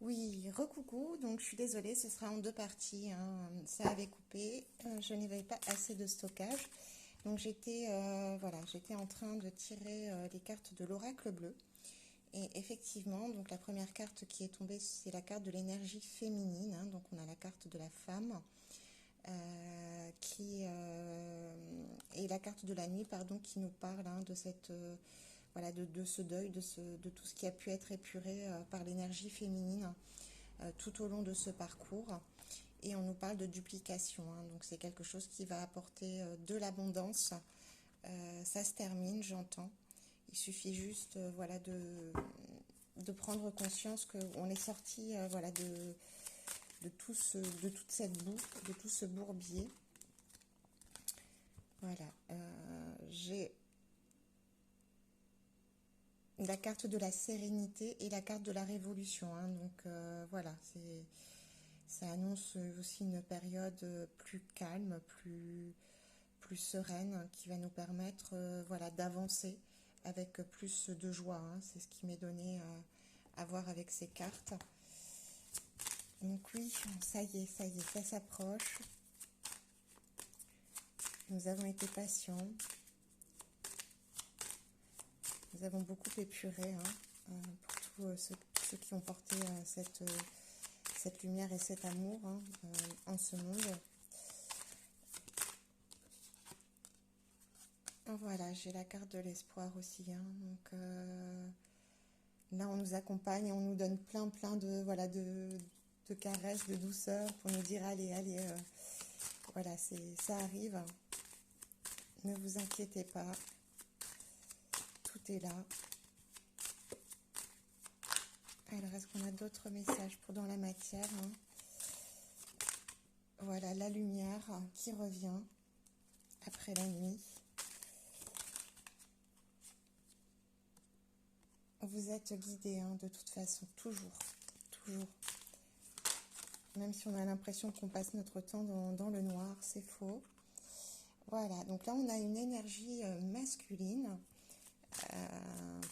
Oui, recoucou, donc je suis désolée, ce sera en deux parties, hein. Ça avait coupé, je n'avais pas assez de stockage. Donc j'étais en train de tirer les cartes de l'oracle bleu. Et effectivement, donc la première carte qui est tombée, c'est la carte de l'énergie féminine, hein. Donc on a la carte de la femme, et la carte de la nuit, pardon, qui nous parle, hein, de de ce deuil, de tout ce qui a pu être épuré par l'énergie féminine tout au long de ce parcours. Et on nous parle de duplication, hein. Donc c'est quelque chose qui va apporter de l'abondance. Ça se termine, j'entends. Il suffit juste de prendre conscience qu'on est sorti de toute cette boue, de tout ce bourbier. Voilà. J'ai la carte de la sérénité et la carte de la révolution, hein. Donc ça annonce aussi une période plus calme, plus sereine, qui va nous permettre d'avancer avec plus de joie, hein. C'est ce qui m'est donné à voir avec ces cartes. Donc oui, ça y est, ça s'approche. Nous avons été patients. Nous avons beaucoup épuré, hein, pour tous ceux qui ont porté cette lumière et cet amour, hein, en ce monde. Voilà, j'ai la carte de l'espoir aussi, hein. Donc là, on nous accompagne, on nous donne plein de caresses, de douceur pour nous dire allez, ça arrive. Ne vous inquiétez pas, tout est là. Alors, est-ce qu'on a d'autres messages pour dans la matière, hein? Voilà, la lumière qui revient après la nuit. Vous êtes guidés, hein, de toute façon, toujours, toujours. Même si on a l'impression qu'on passe notre temps dans le noir, c'est faux. Voilà, donc là on a une énergie masculine,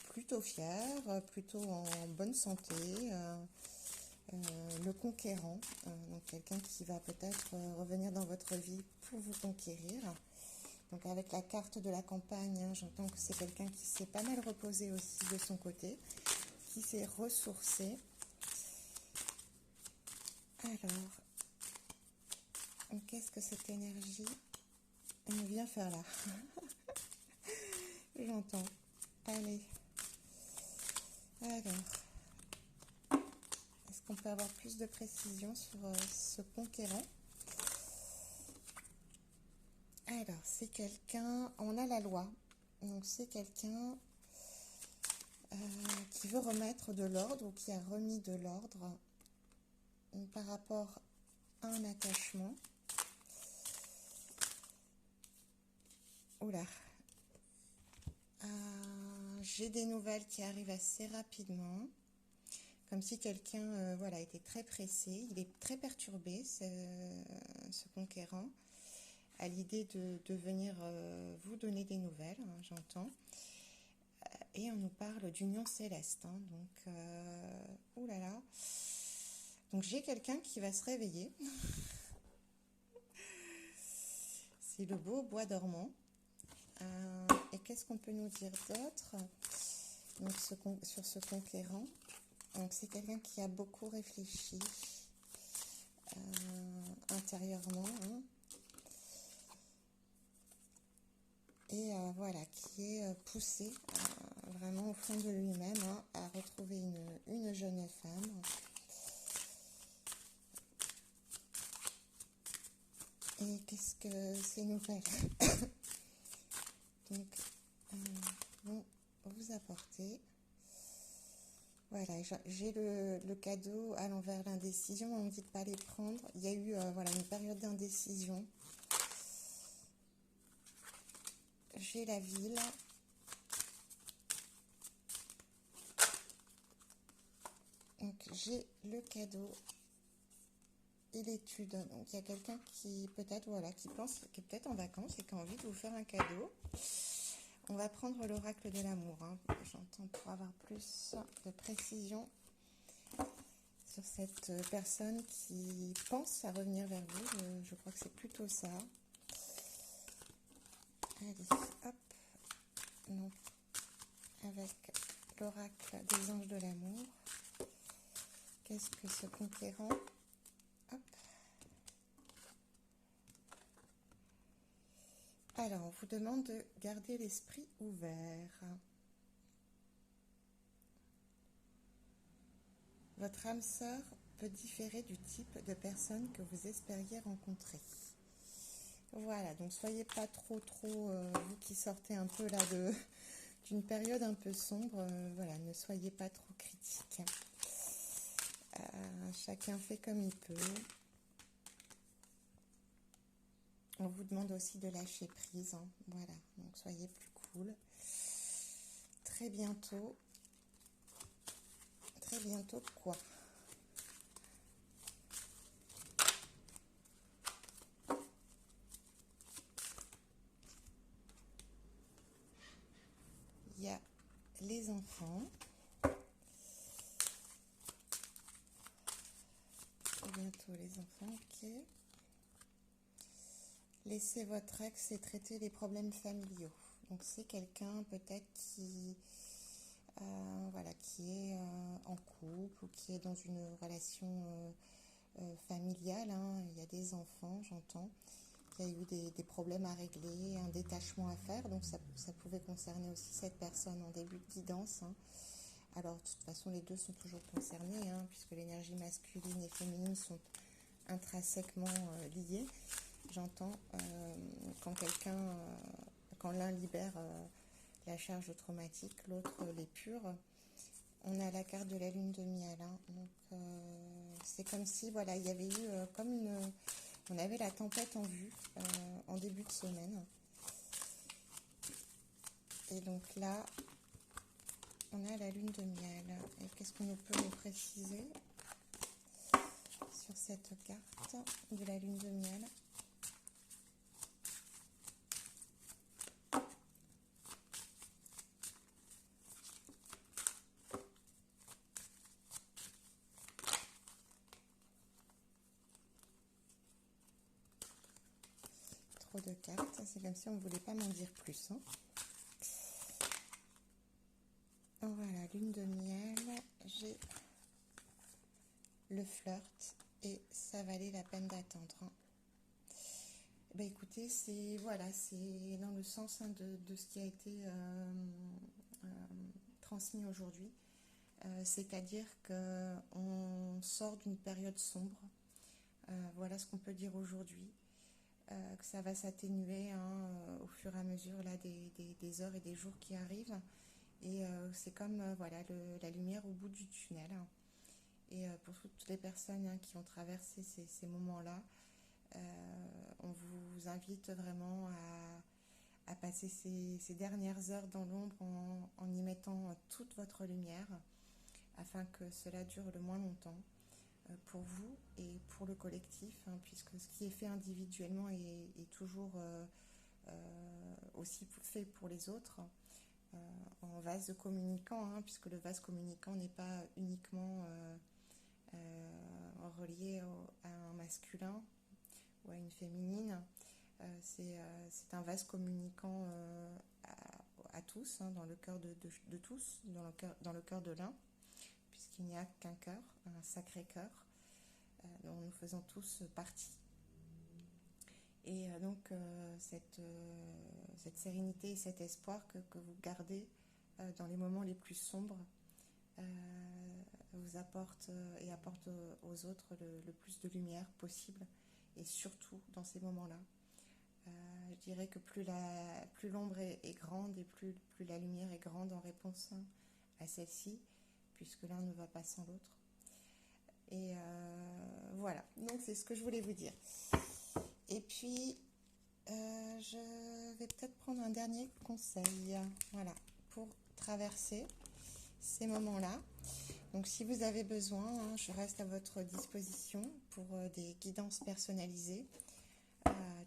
plutôt fière, plutôt en bonne santé, le conquérant, donc quelqu'un qui va peut-être revenir dans votre vie pour vous conquérir. Donc avec la carte de la campagne, hein, j'entends que c'est quelqu'un qui s'est pas mal reposé aussi de son côté, qui s'est ressourcé. Alors, qu'est-ce que cette énergie vient faire là? J'entends. Allez. Alors, est-ce qu'on peut avoir plus de précision sur ce conquérant? Alors, c'est quelqu'un, on a la loi, donc c'est quelqu'un qui veut remettre de l'ordre ou qui a remis de l'ordre par rapport à un attachement. Oula, j'ai des nouvelles qui arrivent assez rapidement, comme si quelqu'un était très pressé, il est très perturbé, ce conquérant, à l'idée de venir vous donner des nouvelles, hein, j'entends. Et on nous parle d'union céleste, hein, donc oulala. Donc j'ai quelqu'un qui va se réveiller. C'est le beau bois dormant. Et qu'est-ce qu'on peut nous dire d'autre donc, sur ce conquérant? Donc c'est quelqu'un qui a beaucoup réfléchi intérieurement, hein, et qui est poussé vraiment au fond de lui-même, hein, à retrouver une jeune femme. Et qu'est-ce que ces nouvelles donc vont vous apporter? Voilà, j'ai le cadeau à l'envers, l'indécision. On ne dit de pas les prendre. Il y a eu une période d'indécision. J'ai la ville. Donc j'ai le cadeau et l'étude. Donc il y a quelqu'un qui peut-être qui est peut-être en vacances et qui a envie de vous faire un cadeau. On va prendre l'oracle de l'amour, hein. J'entends pour avoir plus de précision sur cette personne qui pense à revenir vers vous. Je crois que c'est plutôt ça. Allez, hop. Donc, avec l'oracle des anges de l'amour. Qu'est-ce que ce conquérant? Hop. Alors, on vous demande de garder l'esprit ouvert. Votre âme sœur peut différer du type de personne que vous espériez rencontrer. Voilà, donc soyez pas trop, vous qui sortez un peu là d'une période un peu sombre, voilà, ne soyez pas trop critique. Chacun fait comme il peut. On vous demande aussi de lâcher prise, hein. Voilà, donc soyez plus cool. Très bientôt quoi? Il y a les enfants. Très bientôt les enfants, ok. Laissez votre ex et traiter les problèmes familiaux. Donc c'est quelqu'un peut-être qui, voilà, qui est en couple ou qui est dans une relation familiale, hein. Il y a des enfants, j'entends. Il y a eu des problèmes à régler, un détachement à faire. Donc ça pouvait concerner aussi cette personne en début de guidance, hein. Alors de toute façon les deux sont toujours concernés, hein, puisque l'énergie masculine et féminine sont intrinsèquement liées. J'entends quand l'un libère la charge traumatique, l'autre l'épure. On a la carte de la lune de miel, hein. Donc c'est comme si, voilà, il y avait eu on avait la tempête en vue en début de semaine. Et donc là, on a la lune de miel. Et qu'est-ce qu'on peut nous préciser sur cette carte de la lune de miel? Trop de cartes, c'est comme si on ne voulait pas m'en dire plus, hein. Voilà, lune de miel, j'ai le flirt et ça valait la peine d'attendre, hein. Ben écoutez, c'est voilà, c'est dans le sens, hein, de ce qui a été transmis aujourd'hui. C'est-à-dire qu'on sort d'une période sombre. Voilà ce qu'on peut dire aujourd'hui. Que ça va s'atténuer, hein, au fur et à mesure là, des heures et des jours qui arrivent. Et c'est comme voilà, la lumière au bout du tunnel. Et pour toutes les personnes, hein, qui ont traversé ces moments-là, on vous invite vraiment à passer ces dernières heures dans l'ombre en y mettant toute votre lumière afin que cela dure le moins longtemps pour vous et pour le collectif, hein, puisque ce qui est fait individuellement est toujours aussi fait pour les autres, en vase communicant, hein, puisque le vase communicant n'est pas uniquement relié à un masculin ou à une féminine. C'est un vase communicant à tous, hein, dans le cœur de tous, dans le cœur de l'un, puisqu'il n'y a qu'un cœur, un sacré cœur, dont nous faisons tous partie. Et donc cette sérénité et cet espoir que vous gardez dans les moments les plus sombres vous apporte et apporte aux autres le plus de lumière possible, et surtout dans ces moments-là. Je dirais que plus l'ombre est grande et plus la lumière est grande en réponse à celle-ci, puisque l'un ne va pas sans l'autre. Et voilà, donc c'est ce que je voulais vous dire. Et puis, je vais peut-être prendre un dernier conseil, voilà, pour traverser ces moments-là. Donc si vous avez besoin, hein, je reste à votre disposition pour des guidances personnalisées.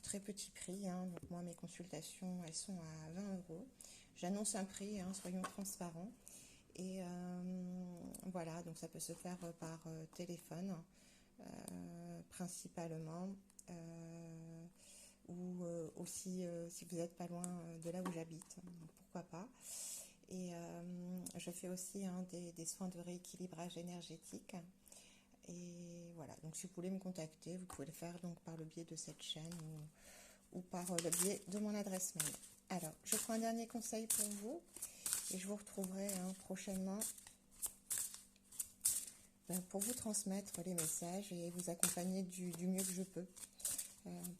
Très petit prix, hein. Donc moi mes consultations elles sont à 20 €. J'annonce un prix, hein, soyons transparents. Et voilà, donc ça peut se faire par téléphone, principalement, ou aussi si vous n'êtes pas loin de là où j'habite, donc pourquoi pas. Et je fais aussi des soins de rééquilibrage énergétique. Et voilà, donc si vous voulez me contacter, vous pouvez le faire donc par le biais de cette chaîne ou par le biais de mon adresse mail. Alors, je prends un dernier conseil pour vous et je vous retrouverai prochainement pour vous transmettre les messages et vous accompagner du mieux que je peux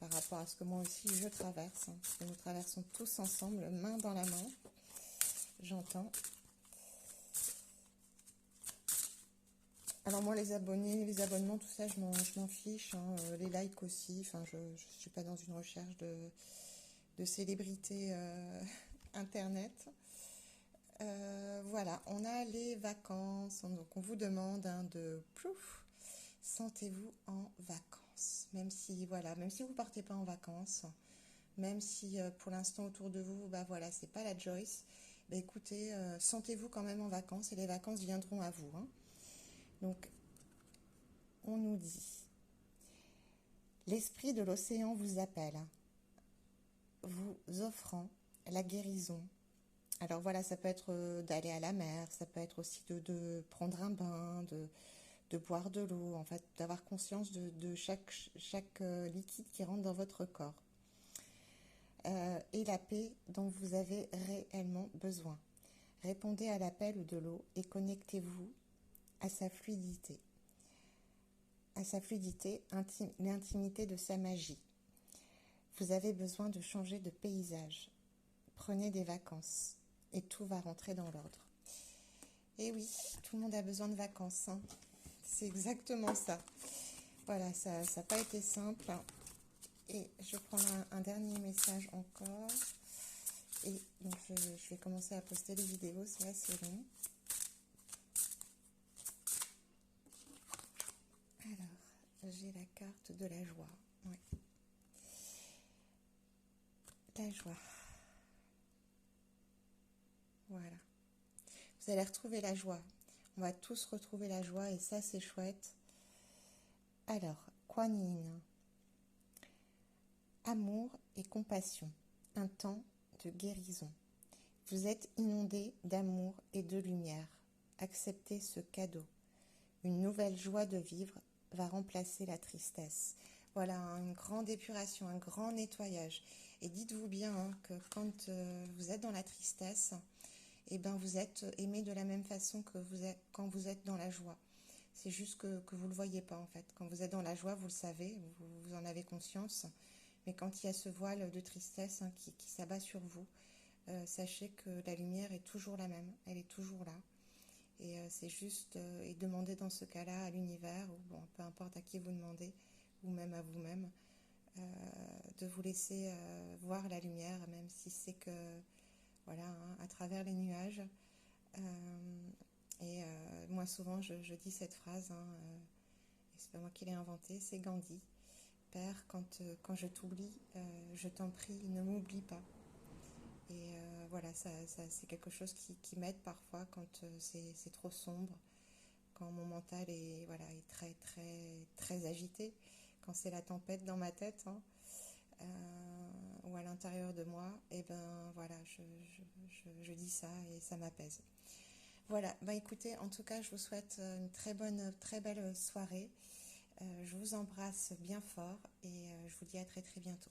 par rapport à ce que moi aussi je traverse. Parce que nous traversons tous ensemble, main dans la main, j'entends. Alors moi, les abonnés, les abonnements, tout ça, je m'en fiche. Les likes aussi. Enfin, je ne suis pas dans une recherche de célébrité Internet. Voilà, on a les vacances. Donc, on vous demande de plouf, sentez-vous en vacances. Même si, voilà, même si vous ne partez pas en vacances, même si pour l'instant autour de vous, bah voilà, c'est pas la Joyce, bah écoutez, sentez-vous quand même en vacances et les vacances viendront à vous. Donc, on nous dit, l'esprit de l'océan vous appelle, vous offrant la guérison. Alors voilà, ça peut être d'aller à la mer, ça peut être aussi de prendre un bain, de boire de l'eau, en fait, d'avoir conscience de chaque liquide qui rentre dans votre corps. Et la paix dont vous avez réellement besoin. Répondez à l'appel de l'eau et connectez-vous à sa fluidité. L'intimité de sa magie. Vous avez besoin de changer de paysage. Prenez des vacances et tout va rentrer dans l'ordre. Et oui, tout le monde a besoin de vacances. C'est exactement ça. Voilà, ça n'a pas été simple. Et je prends un dernier message encore. Et donc je vais commencer à poster les vidéos, c'est assez long. Alors, j'ai la carte de la joie. Ouais. La joie. Voilà. Vous allez retrouver la joie. On va tous retrouver la joie et ça, c'est chouette. Alors, Kuan Yin. Amour et compassion. Un temps de guérison. Vous êtes inondé d'amour et de lumière. Acceptez ce cadeau. Une nouvelle joie de vivre va remplacer la tristesse. Voilà, une grande épuration, un grand nettoyage. Et dites-vous bien que quand vous êtes dans la tristesse, eh ben vous êtes aimé de la même façon que quand vous êtes dans la joie. C'est juste que vous ne le voyez pas en fait. Quand vous êtes dans la joie, vous le savez, vous en avez conscience. Mais quand il y a ce voile de tristesse qui s'abat sur vous, sachez que la lumière est toujours la même, elle est toujours là. Et c'est juste, et demandez dans ce cas-là à l'univers, ou bon, peu importe à qui vous demandez, ou même à vous-même, de vous laisser voir la lumière, même si c'est que, voilà, à travers les nuages. Moi souvent je dis cette phrase, et c'est pas moi qui l'ai inventée, c'est Gandhi. Père, quand je t'oublie, je t'en prie, ne m'oublie pas. Et voilà, ça c'est quelque chose qui m'aide parfois quand c'est trop sombre, quand mon mental est, voilà, est très, très, très agité, quand c'est la tempête dans ma tête, ou à l'intérieur de moi, et ben voilà, je dis ça et ça m'apaise. Voilà, bah écoutez, en tout cas, je vous souhaite une très belle soirée. Je vous embrasse bien fort et je vous dis à très très bientôt.